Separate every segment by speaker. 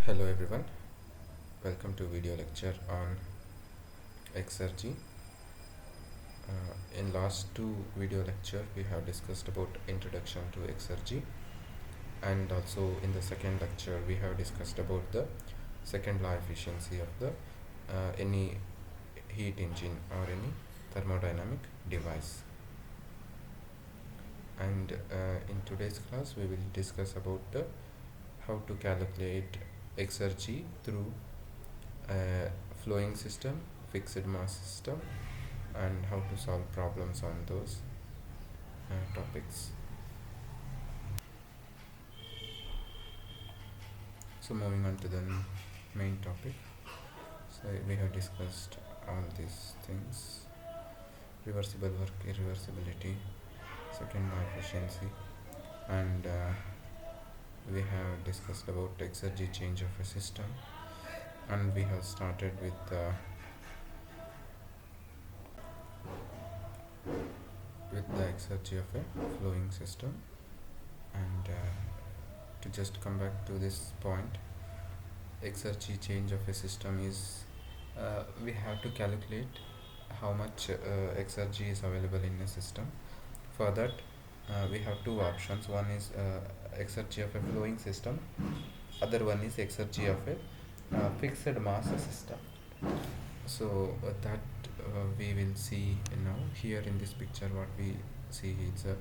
Speaker 1: Hello everyone, welcome to video lecture on exergy. In last two video lecture we have discussed about introduction to exergy, and also in the second lecture we have discussed about the second law efficiency of the any heat engine or any thermodynamic device. And in today's class we will discuss about the how to calculate exergy through a flowing system, fixed mass system, and how to solve problems on those topics. So moving on to the main topic. So we have discussed all these things: reversible work, irreversibility, second law efficiency, and we have discussed about exergy change of a system, and we have started with the exergy of a flowing system. And to just come back to this point, exergy change of a system is we have to calculate how much exergy is available in a system. For that we have two options. One is exergy of a flowing system, other one is exergy of a fixed mass system. So that we will see now. Here in this picture what we see is a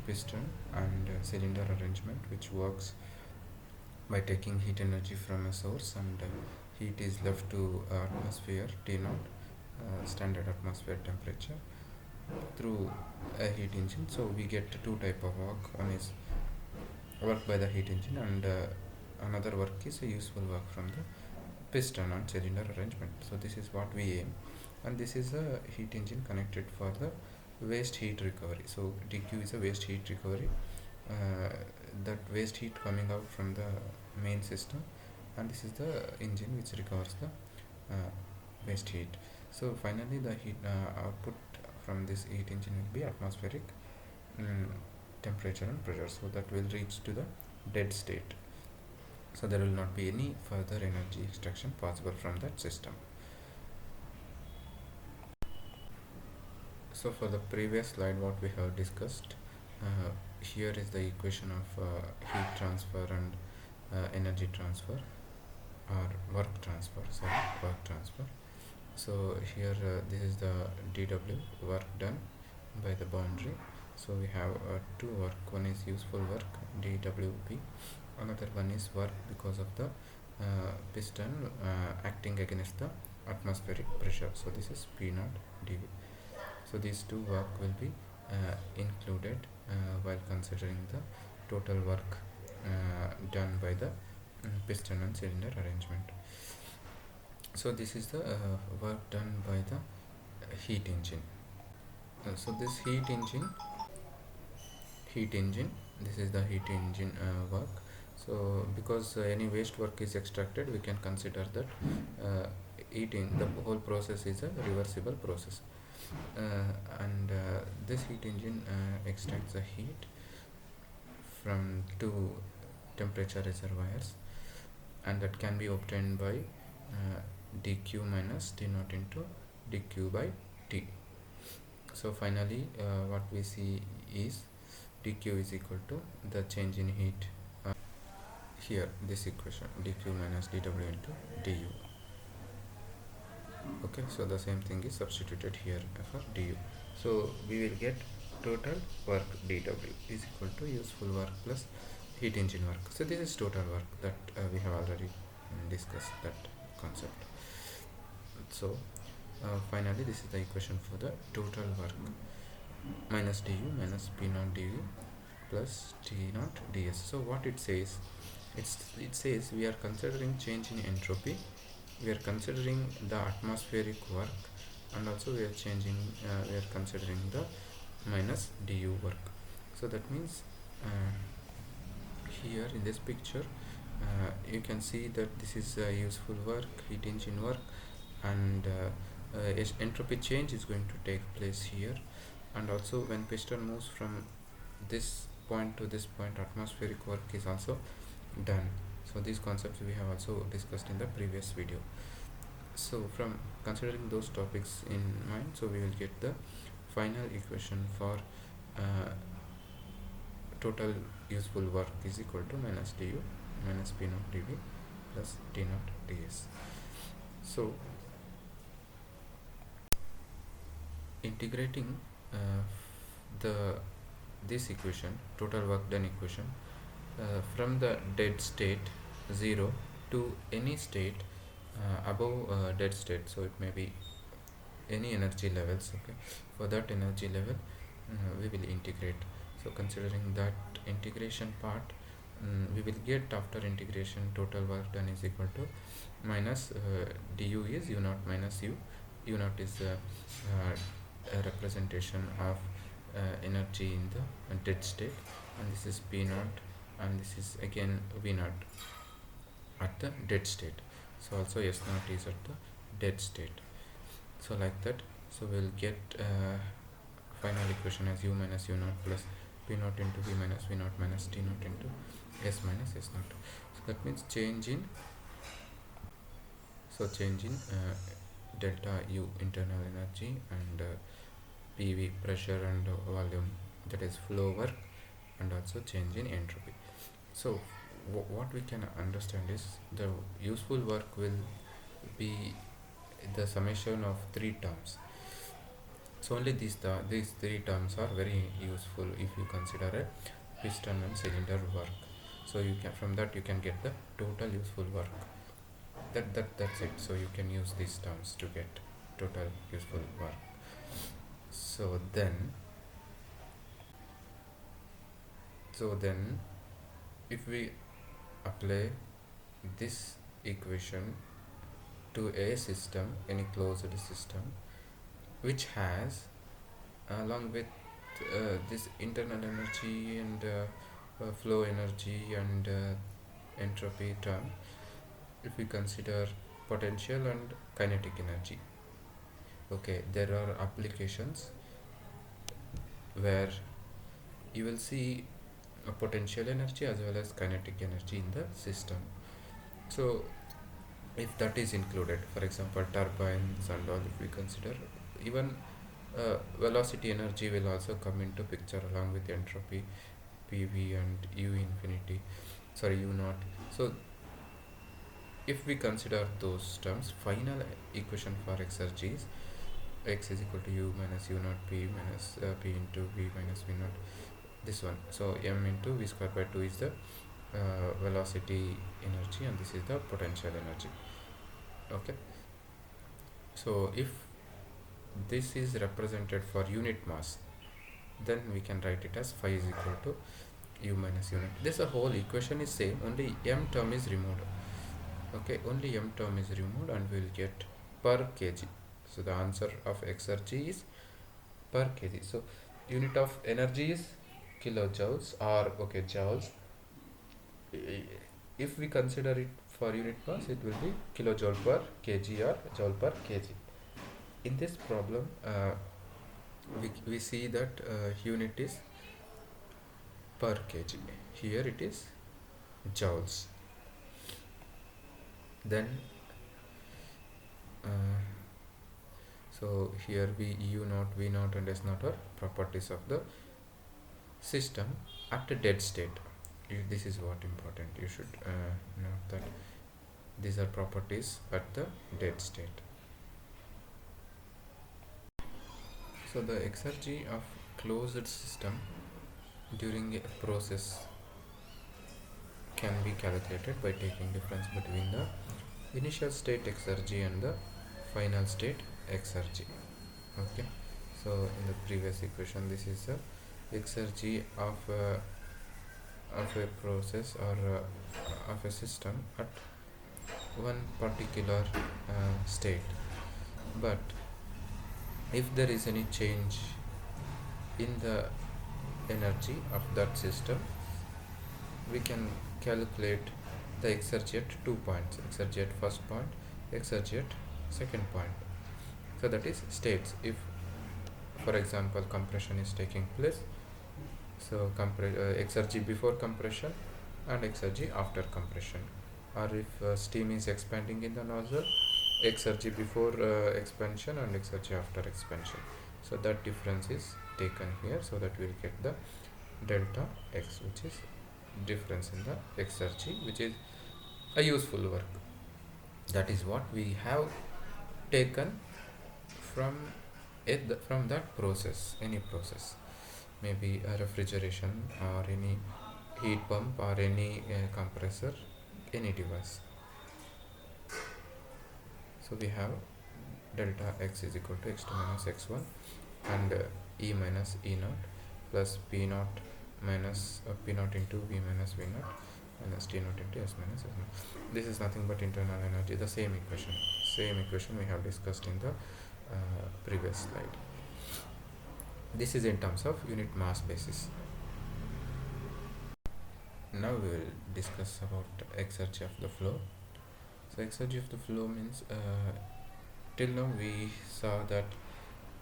Speaker 1: piston and cylinder arrangement which works by taking heat energy from a source, and heat is left to atmosphere T0, standard atmosphere temperature, through a heat engine. So we get two type of work. One is work by the heat engine, and another work is a useful work from the piston and cylinder arrangement. So this is what we aim, and this is a heat engine connected for the waste heat recovery. So dq is a waste heat recovery, that waste heat coming out from the main system, and this is the engine which recovers the waste heat. So finally the heat output from this heat engine will be atmospheric temperature and pressure, so that will reach to the dead state. So there will not be any further energy extraction possible from that system. So for the previous slide what we have discussed, here is the equation of heat transfer and energy transfer, or work transfer, so here this is the dw, work done by the boundary. So we have two work. One is useful work, dwp, another one is work because of the piston acting against the atmospheric pressure. So this is p0 dv. So these two work will be included while considering the total work done by the piston and cylinder arrangement. So this is the work done by the heat engine. So this heat engine, this is the heat engine work. So because any waste work is extracted, we can consider that heating, the whole process is a reversible process. And this heat engine extracts the heat from two temperature reservoirs, and that can be obtained by dq minus t0 into dq by t. So finally what we see is dq is equal to the change in heat, here this equation, dq minus dw into du. Okay, so the same thing is substituted here for du. So we will get total work dw is equal to useful work plus heat engine work. So this is total work that we have already discussed that concept. So finally this is the equation for the total work, minus du minus p0 dv plus t0 ds. So what it says, it says we are considering change in entropy, we are considering the atmospheric work, and also we are considering the minus du work. So that means here in this picture you can see that this is useful work, heat engine work, and entropy change is going to take place here. And also when piston moves from this point to this point, atmospheric work is also done. So these concepts we have also discussed in the previous video. So from considering those topics in mind, so we will get the final equation for total useful work is equal to minus du minus p naught dv plus t naught ds. So integrating the this equation, total work done equation, from the dead state 0 to any state above dead state, so it may be any energy levels. Okay, for that energy level we will integrate. So considering that integration part, we will get after integration total work done is equal to minus du is u naught minus u naught is a representation of energy in the dead state, and this is p naught, and this is again v naught at the dead state. So also s naught is at the dead state. So like that, so we'll get final equation as u minus u naught plus p naught into v minus v naught minus t naught into s minus s naught. So that means change in delta u internal energy and PV pressure and volume, that is flow work, and also change in entropy. So what we can understand is the useful work will be the summation of three terms. So only these three terms are very useful if you consider a piston and cylinder work. So you can, from that you can get the total useful work. That's it. So you can use these terms to get total useful work. So then if we apply this equation to a system, any closed system, which has along with this internal energy and flow energy and entropy term, if we consider potential and kinetic energy, okay, there are applications where you will see a potential energy as well as kinetic energy in the system. So if that is included, for example turbines and all, if we consider, even velocity energy will also come into picture along with entropy, PV and u naught. So if we consider those terms, final equation for exergy is x is equal to u minus u naught p minus p into v minus v naught, this one. So m into v square by 2 is the velocity energy, and this is the potential energy. Okay, so if this is represented for unit mass, then we can write it as phi is equal to u minus u naught. This whole equation is same, only m term is removed. Okay, only m term is removed and we will get per kg. So the answer of exergy is per kg. So unit of energy is kilojoules or okay joules. If we consider it for unit mass, it will be kilojoule per kg or joule per kg. In this problem we see that unit is per kg, here it is joules. Then so here u naught, v naught and s naught are properties of the system at a dead state. This is what important, you should note that these are properties at the dead state. So the exergy of closed system during a process can be calculated by taking difference between the initial state exergy and the final state exergy. Okay, so in the previous equation, this is the exergy of a process or of a system at one particular state. But if there is any change in the energy of that system, we can calculate the exergy at 2 points, exergy at first point, exergy at second point. So that is states. If for example compression is taking place, so exergy before compression and exergy after compression. or if steam is expanding in the nozzle, exergy before expansion and exergy after expansion. So that difference is taken here, so that we'll get the delta x, which is difference in the exergy, which is a useful work. That is what we have taken from from that process, any process, maybe a refrigeration or any heat pump or any compressor, any device. So we have delta x is equal to x2 minus x1 and e minus e naught plus p naught minus p naught into v minus v naught minus t naught into s minus s naught. This is nothing but internal energy, the same equation we have discussed in the previous slide. This is in terms of unit mass basis. Now we will discuss about exergy of the flow. So exergy of the flow means till now we saw that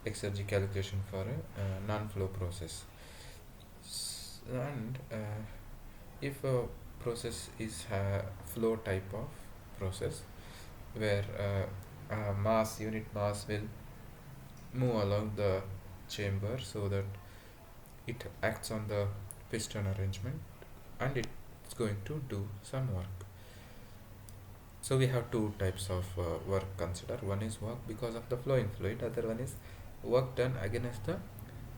Speaker 1: exergy calculation for a non-flow process, and if a process is a flow type of process where unit mass will move along the chamber so that it acts on the piston arrangement and it's going to do some work. So we have two types of work considered. One is work because of the flowing fluid, other one is work done against the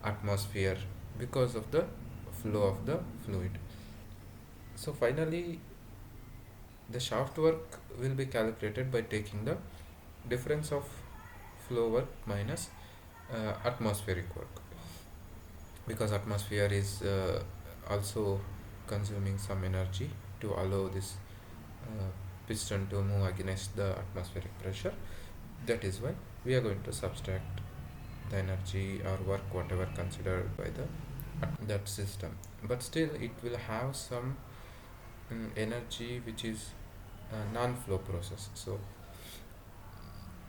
Speaker 1: atmosphere because of the flow of the fluid. So finally the shaft work will be calculated by taking the difference of flow work minus atmospheric work, because atmosphere is also consuming some energy to allow this piston to move against the atmospheric pressure. That is why we are going to subtract the energy or work whatever considered by the that system, but still it will have some energy which is a non-flow process. So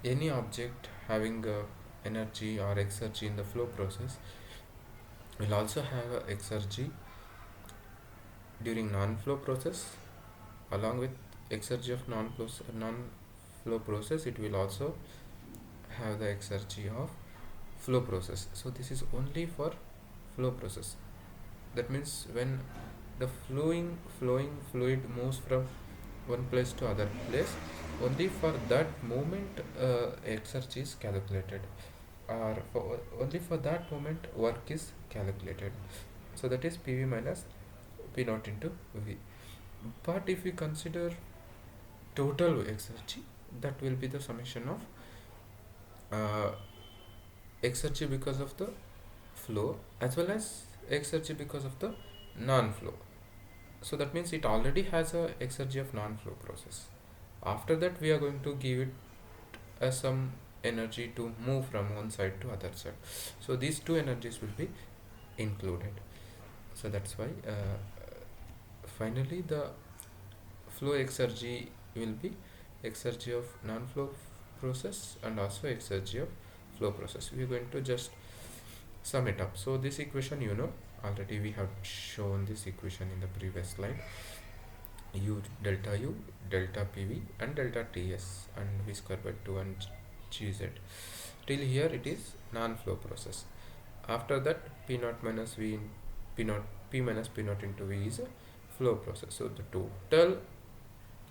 Speaker 1: any object having energy or exergy in the flow process will also have a exergy during non-flow process. Along with exergy of non-flow process, it will also have the exergy of flow process. So this is only for flow process. That means when the flowing fluid moves from one place to other place, only for that moment exergy is calculated, or only for that moment work is calculated. So that is PV minus P naught into V. But if we consider total exergy, that will be the summation of exergy because of the flow as well as exergy because of the non-flow. So that means it already has a exergy of non-flow process. After that we are going to give it some energy to move from one side to other side. So these two energies will be included. So that's why finally the flow exergy will be exergy of non-flow process and also exergy of flow process. We are going to just sum it up. So this equation, already we have shown this equation in the previous slide. U delta PV and delta TS and V square by 2 and GZ. Till here it is non-flow process. After that P naught minus V in P minus P naught into V is a flow process. So the total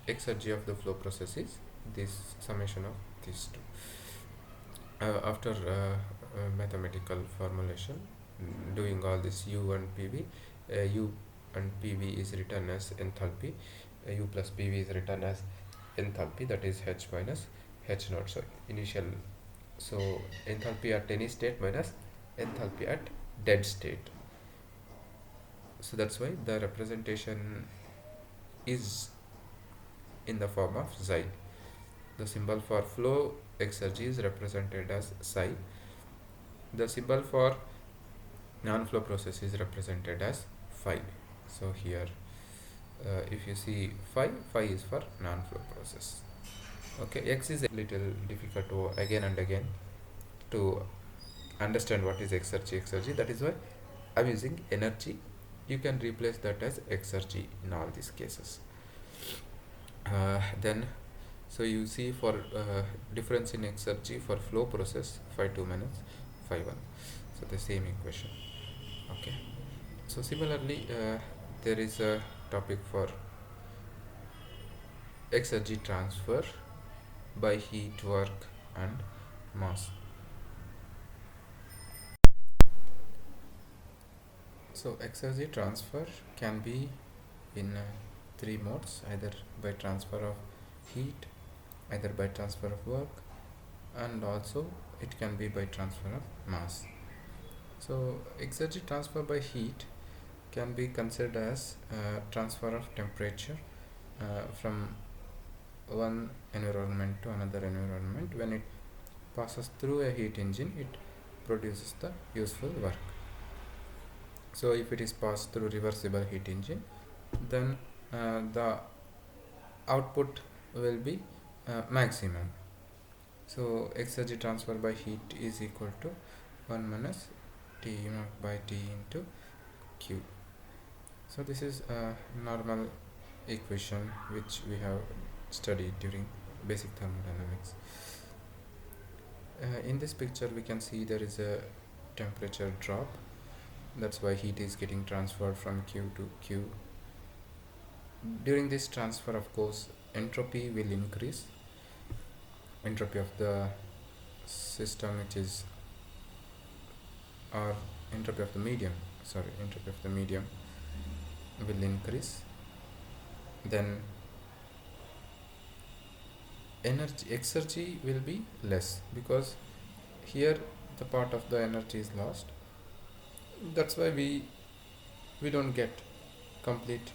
Speaker 1: exergy of the flow process is this summation of these two. After mathematical formulation, doing all this U and PV, U and PV is written as enthalpy, U plus PV is written as enthalpy, that is H minus H naught. So enthalpy at any state minus enthalpy at dead state. So that's why the representation is in the form of psi. The symbol for flow exergy is represented as psi. The symbol for non-flow process is represented as phi. So here if you see phi is for non-flow process. Okay, X is a little difficult to again and again to understand what is exergy. That is why I'm using energy. You can replace that as exergy in all these cases. Then so you see for difference in exergy for flow process 5 2 minutes 5 1. So the same equation. Okay. So similarly, there is a topic for exergy transfer by heat, work, and mass. So exergy transfer can be in three modes: either by transfer of heat, either by transfer of work, and also it can be by transfer of mass. So exergy transfer by heat can be considered as transfer of temperature from one environment to another environment. When it passes through a heat engine, it produces the useful work. So if it is passed through reversible heat engine, then the output will be maximum. So exergy transfer by heat is equal to 1 minus T naught by T into Q. So this is a normal equation which we have studied during basic thermodynamics. In this picture we can see there is a temperature drop. That's why heat is getting transferred from Q to Q. During this transfer, of course, entropy will increase. Entropy of the system, which is, or entropy of the medium, entropy of the medium will increase. Then exergy will be less, because here the part of the energy is lost. That's why we don't get complete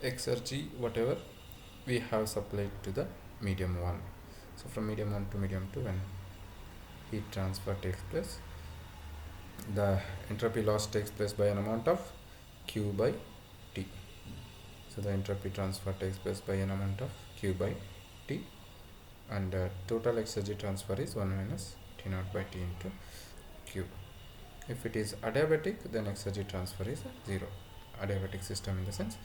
Speaker 1: exergy whatever we have supplied to the medium 1. So from medium 1 to medium 2, when heat transfer takes place, the entropy loss takes place by an amount of Q by T. So the entropy transfer takes place by an amount of Q by T, and total exergy transfer is 1 minus T naught by T into Q. If it is adiabatic, then exergy transfer is 0. Adiabatic system in the sense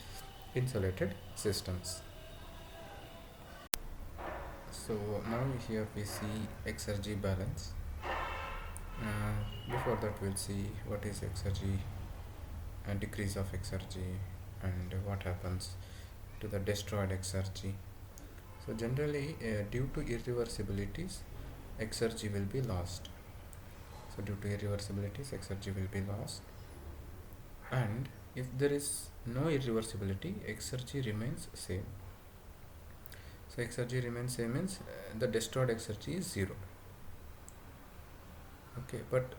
Speaker 1: insulated systems. So now here we see exergy balance. Before that we'll see what is exergy and decrease of exergy and what happens to the destroyed exergy. So generally due to irreversibilities, exergy will be lost. So due to irreversibilities, exergy will be lost, and if there is no irreversibility, exergy remains same. So exergy remains same means the destroyed exergy is 0. Okay, but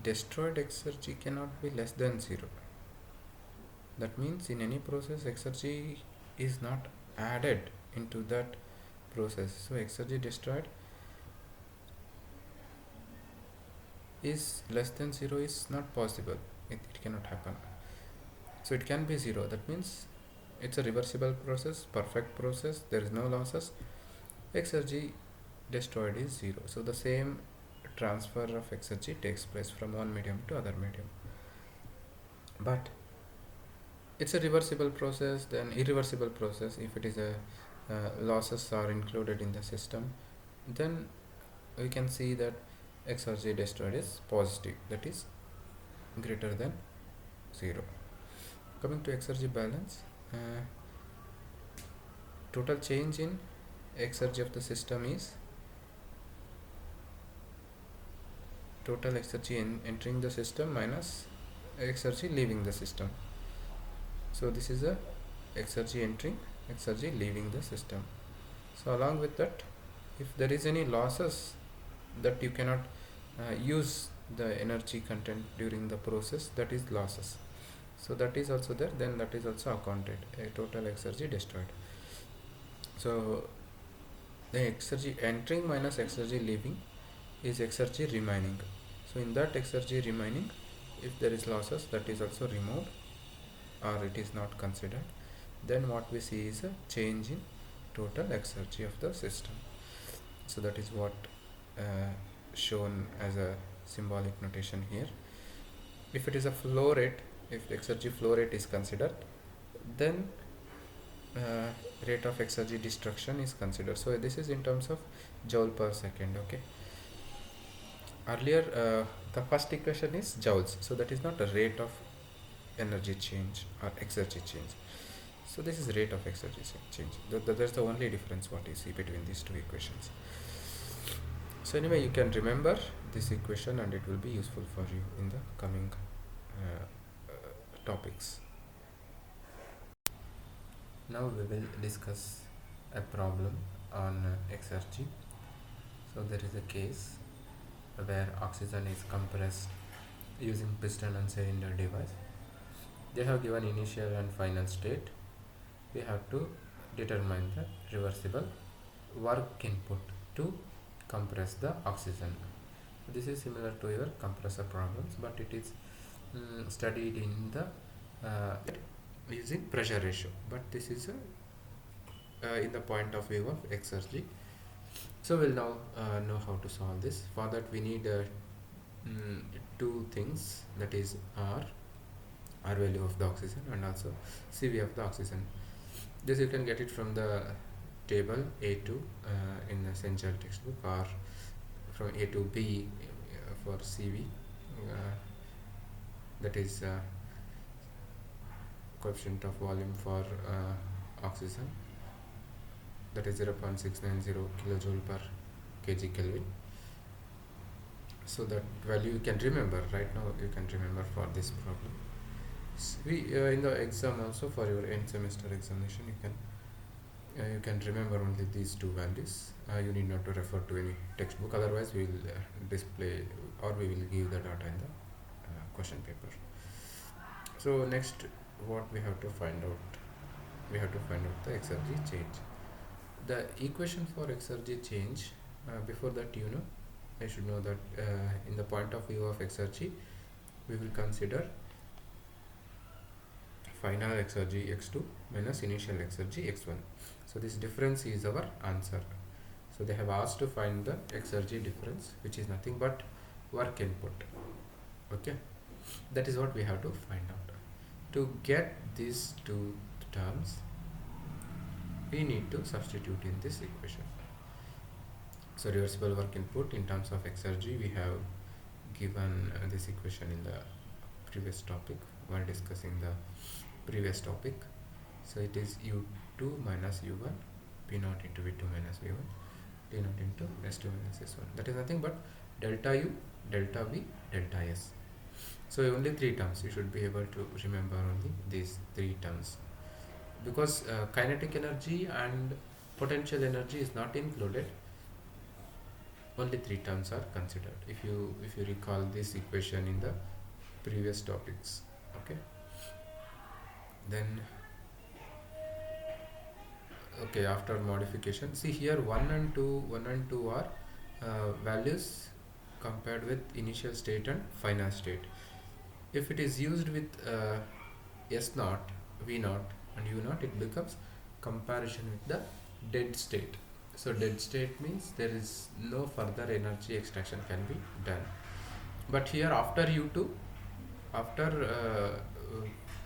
Speaker 1: destroyed exergy cannot be less than 0. That means in any process exergy is not added into that process. So exergy destroyed is less than 0 is not possible. It cannot happen. So it can be 0. That means it's a reversible process, perfect process, there is no losses. Exergy destroyed is 0. So the same transfer of exergy takes place from one medium to other medium. But it's a reversible process, then irreversible process. If it is a losses are included in the system, then we can see that exergy destroyed is positive, that is greater than 0. Coming to exergy balance, total change in exergy of the system is total exergy entering the system minus exergy leaving the system. So this is a exergy entering, exergy leaving the system. So along with that, if there is any losses that you cannot use the energy content during the process, that is losses. So that is also there, then that is also accounted, a total exergy destroyed. So the exergy entering minus exergy leaving is exergy remaining. So in that exergy remaining, if there is losses, that is also removed or it is not considered. Then what we see is a change in total exergy of the system. So that is what shown as a symbolic notation here. If it is a flow rate, if exergy flow rate is considered, then uh, rate of exergy destruction is considered. So this is in terms of joule per second. Okay, earlier the first equation is joules, so that is not a rate of energy change or exergy change. So this is rate of exergy change. That's the only difference what you see between these two equations. So anyway, you can remember this equation and it will be useful for you in the coming topics. Now we will discuss a problem on exergy. So there is a case where oxygen is compressed using piston and cylinder device. They have given initial and final state. We have to determine the reversible work input to compress the oxygen. This is similar to your compressor problems, but it is studied in the using pressure ratio, but this is in the point of view of exergy. So we'll now know how to solve this. For that we need two things, that is R value of the oxygen and also CV of the oxygen. This you can get it from the table A2 in the essential textbook, or from A to B for CV, that is coefficient of volume for oxygen, that is 0.690 kilojoule per kg Kelvin. So that value you can remember right now, you can remember for this problem. We in the exam also, for your end semester examination, you can remember only these two values. You need not to refer to any textbook, otherwise we will display or we will give the data in the question paper. So next, what we have to find out, we have to find out the exergy change. The equation for exergy change, before that, I should know that in the point of view of exergy, we will consider final exergy x2 minus initial exergy x1. So this difference is our answer. So they have asked to find the exergy difference, which is nothing but work input. Okay, that is what we have to find out. To get these two terms, we need to substitute in this equation. So reversible work input in terms of exergy, we have given this equation in the previous topic while discussing the previous topic. So it is U2 minus U1 P naught into V2 minus V1 T naught into S2 minus S1. That is nothing but delta U, delta V, delta S. So only three terms. You should be able to remember only these three terms, because kinetic energy and potential energy is not included. Only three terms are considered, if you recall this equation in the previous topics. Okay, then okay, after modification, see here 1 and 2 are values compared with initial state and final state. If it is used with S naught, V naught and U naught, it becomes comparison with the dead state. So dead state means there is no further energy extraction can be done. But here after U2, after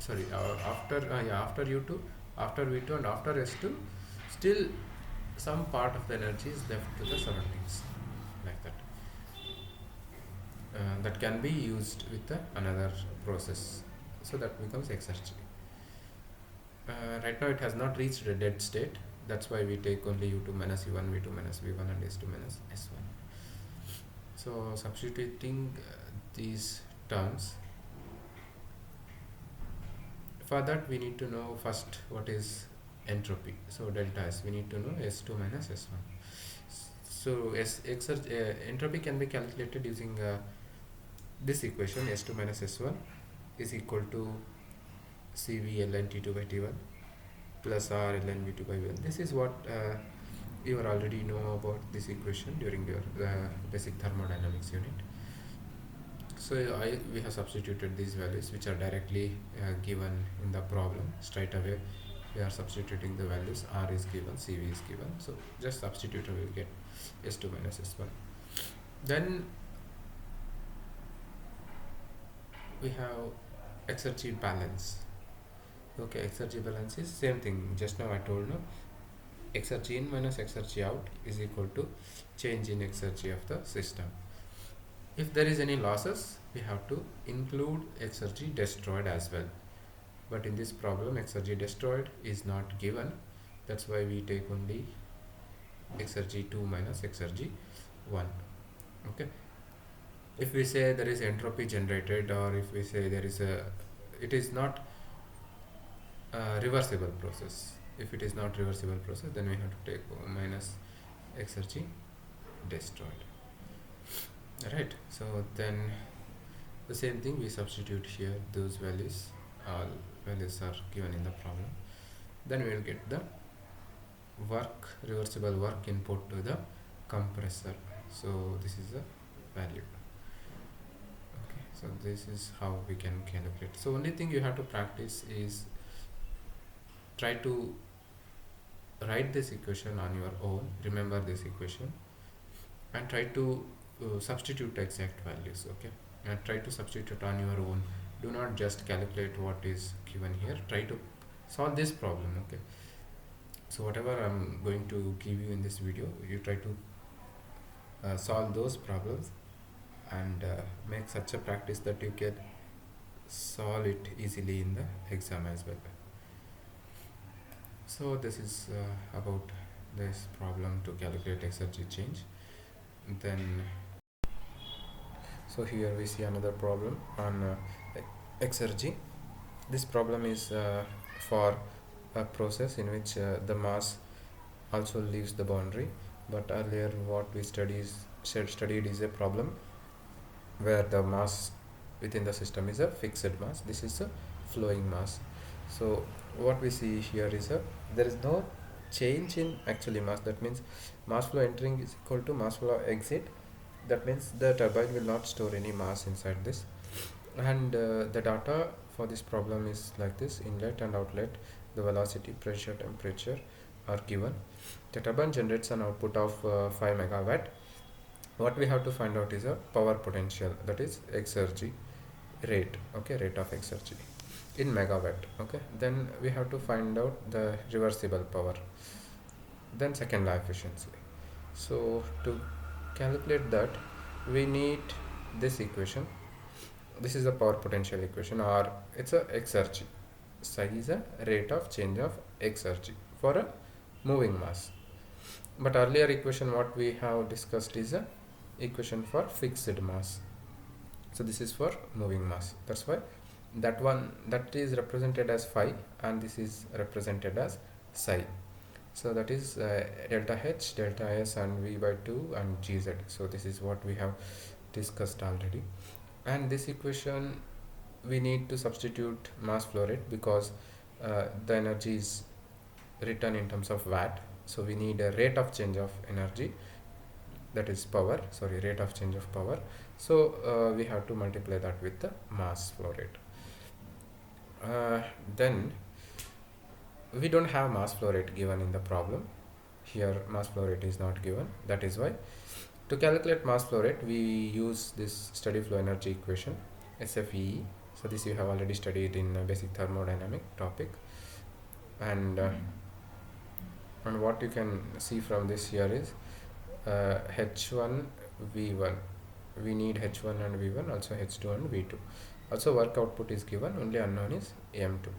Speaker 1: after U2, after V2 and after S2, still some part of the energy is left to the surroundings, like that. That can be used with another process, so that becomes exergy. Right now it has not reached a dead state, that's why we take only U2 minus U1, V2 minus V1 and S2 minus S1. So substituting these terms, for that we need to know first what is entropy. So delta S, we need to know S2 minus S1. So entropy can be calculated using this equation. S2 minus S1 is equal to CV ln T2 by T1 plus R ln V2 by V1. This is what you already know about this equation during your basic thermodynamics unit. So we have substituted these values, which are directly given in the problem. Straight away we are substituting the values. R is given, CV is given, so just substitute and we will get S2 minus S1. Then we have exergy balance. Okay, exergy balance is same thing. Just now I told you exergy in minus exergy out is equal to change in exergy of the system. If there is any losses, we have to include exergy destroyed as well. But in this problem, exergy destroyed is not given. That's why we take only exergy 2 minus exergy 1. Okay. If we say there is entropy generated, or if we say there is a, it is not a reversible process. If it is not reversible process, then we have to take minus exergy destroyed. Right. So then the same thing we substitute here. Those values, all values are given in the problem. Then we will get the work, reversible work input to the compressor. So this is the value. Okay, so this is how we can calculate. So only thing you have to practice is try to write this equation on your own, remember this equation, and try to substitute exact values. Okay, and try to substitute on your own. Do not just calculate what is given here. Try to solve this problem. Okay, so whatever I'm going to give you in this video, you try to solve those problems, and make such a practice that you can solve it easily in the exam as well. So this is about this problem to calculate exergy change. Then so here we see another problem on exergy. This problem is for a process in which the mass also leaves the boundary, but earlier what we studied is a problem where the mass within the system is a fixed mass. This is a flowing mass. So what we see here is there is no change in actually mass. That means mass flow entering is equal to mass flow exit. That means the turbine will not store any mass inside this. And the data for this problem is like this: inlet and outlet, the velocity, pressure, temperature are given. The turbine generates an output of 5 megawatt. What we have to find out is a power potential, that is exergy rate. Okay, rate of exergy in megawatt. Okay, then we have to find out the reversible power, then second law efficiency. So to calculate that, we need this equation. This is a power potential equation, or it's a exergy. Psi is a rate of change of exergy for a moving mass. But earlier equation what we have discussed is a equation for fixed mass. So this is for moving mass. That's why that one, that is represented as phi, and this is represented as psi. So that is delta H, delta S, and V by 2 and GZ. So this is what we have discussed already. And this equation we need to substitute mass flow rate, because the energy is written in terms of watt. So we need a rate of change of energy, that is power, sorry, rate of change of power. So we have to multiply that with the mass flow rate. Then we don't have mass flow rate given in the problem. Here mass flow rate is not given. That is why to calculate mass flow rate we use this steady flow energy equation, SFEE. So this you have already studied in basic thermodynamic topic. And what you can see from this here is H1 V1. We need H1 and V1, also H2 and V2. Also work output is given, only unknown is M2.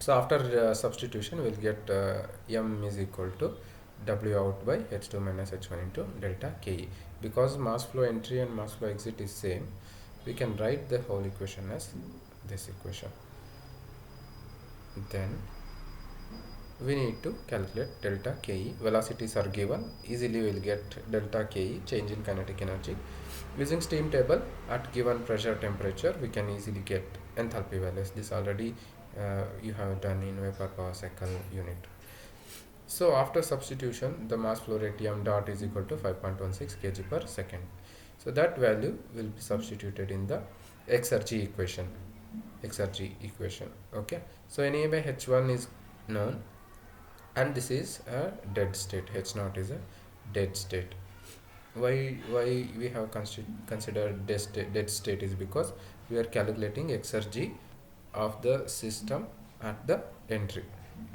Speaker 1: So after substitution we'll get M is equal to W out by H2 minus H1 into delta KE. Because mass flow entry and mass flow exit is same, we can write the whole equation as this equation. Then we need to calculate delta KE. Velocities are given. Easily we will get delta KE, change in kinetic energy. Using steam table at given pressure, temperature, we can easily get enthalpy values. This already you have done in vapor power cycle unit. So after substitution, the mass flow rate M dot is equal to 5.16 kg per second. So that value will be substituted in the exergy equation. Okay. So anyway, H1 is known, and this is a dead state. H naught is a dead state. Why we have considered dead state is because we are calculating exergy of the system at the entry.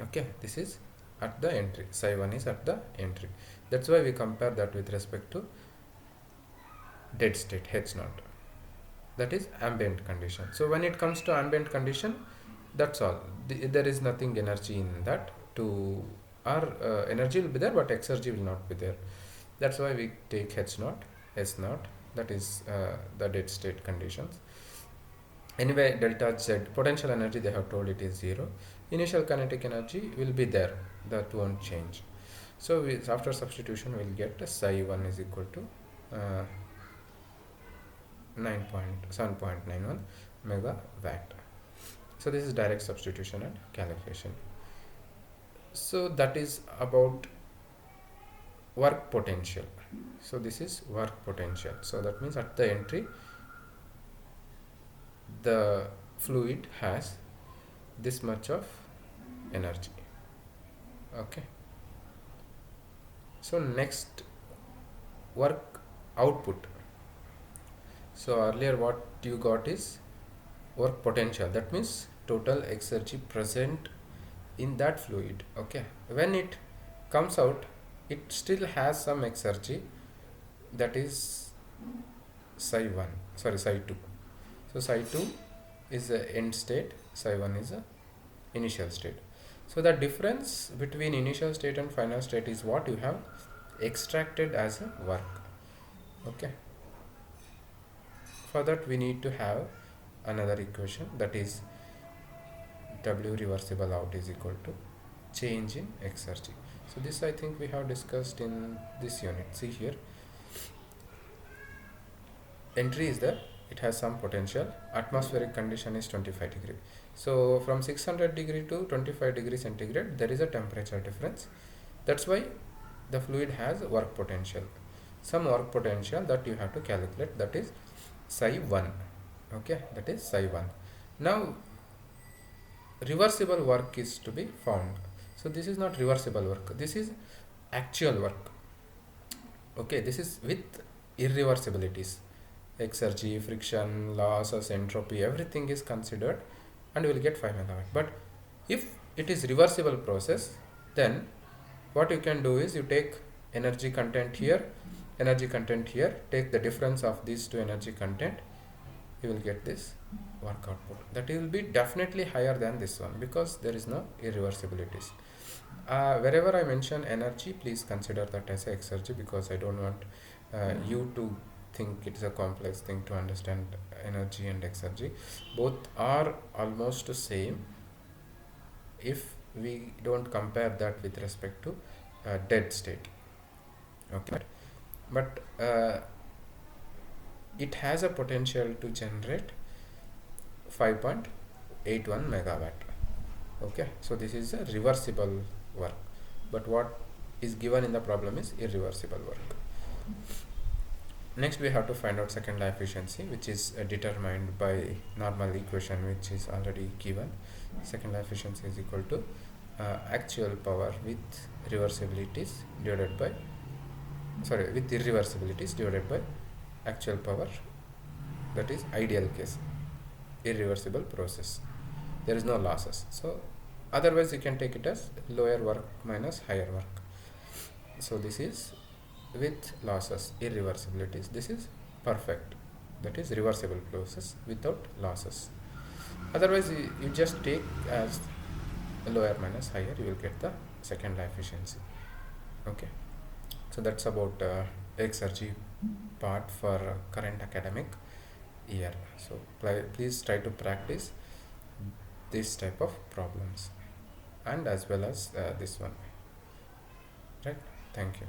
Speaker 1: Okay, this is at the entry, psi 1 is at the entry. That's why we compare that with respect to dead state H naught, that is ambient condition. So when it comes to ambient condition, that's all. There is nothing energy in that to our energy will be there, but exergy will not be there. That's why we take H naught, S naught, that is the dead state conditions. Anyway, delta Z potential energy, they have told it is 0. Initial kinetic energy will be there, that won't change. So after substitution we'll get psi 1 is equal to 7.91 megawatt. So this is direct substitution and calculation. So that is about work potential. So this is work potential. So that means at the entry the fluid has this much of energy. Okay. So next, work output. So earlier what you got is work potential, that means total exergy present in that fluid. Okay, when it comes out it still has some exergy, that is psi 1, sorry, psi 2. So psi 2 is the end state, psi 1 is the initial state. So the difference between initial state and final state is what you have extracted as a work. Okay, for that we need to have another equation, that is W reversible out is equal to change in exergy. So this I think we have discussed in this unit. See here, entry is there, it has some potential, atmospheric condition is 25 degree. So from 600 degree to 25 degree centigrade there is a temperature difference. That's why the fluid has work potential, some work potential that you have to calculate, that is psi 1. Okay, that is psi 1. Now reversible work is to be found. So this is not reversible work, this is actual work. Okay, this is with irreversibilities, exergy, friction, losses, entropy, everything is considered, and we will get 5 megawatt. But if it is reversible process, then what you can do is you take energy content here, energy content here, take the difference of these two energy content, you will get this work output. That will be definitely higher than this one because there is no irreversibilities. Wherever I mention energy, please consider that as a exergy, because I don't want you to think it's a complex thing to understand energy and exergy. Both are almost the same if we don't compare that with respect to dead state. Okay, but it has a potential to generate 5.81 megawatt. Okay, so this is a reversible work, but what is given in the problem is irreversible work. Next we have to find out second law efficiency, which is determined by normal equation which is already given. Second law efficiency is equal to actual power with reversibilities divided by, sorry, with irreversibilities divided by actual power, that is ideal case, irreversible process, there is no losses. So otherwise you can take it as lower work minus higher work. So this is with losses, irreversibilities, this is perfect, that is reversible process without losses. Otherwise you just take as lower minus higher, you will get the second law efficiency. Okay, so that's about exergy part for current academic year. So please try to practice this type of problems and as well as this one, right? Thank you.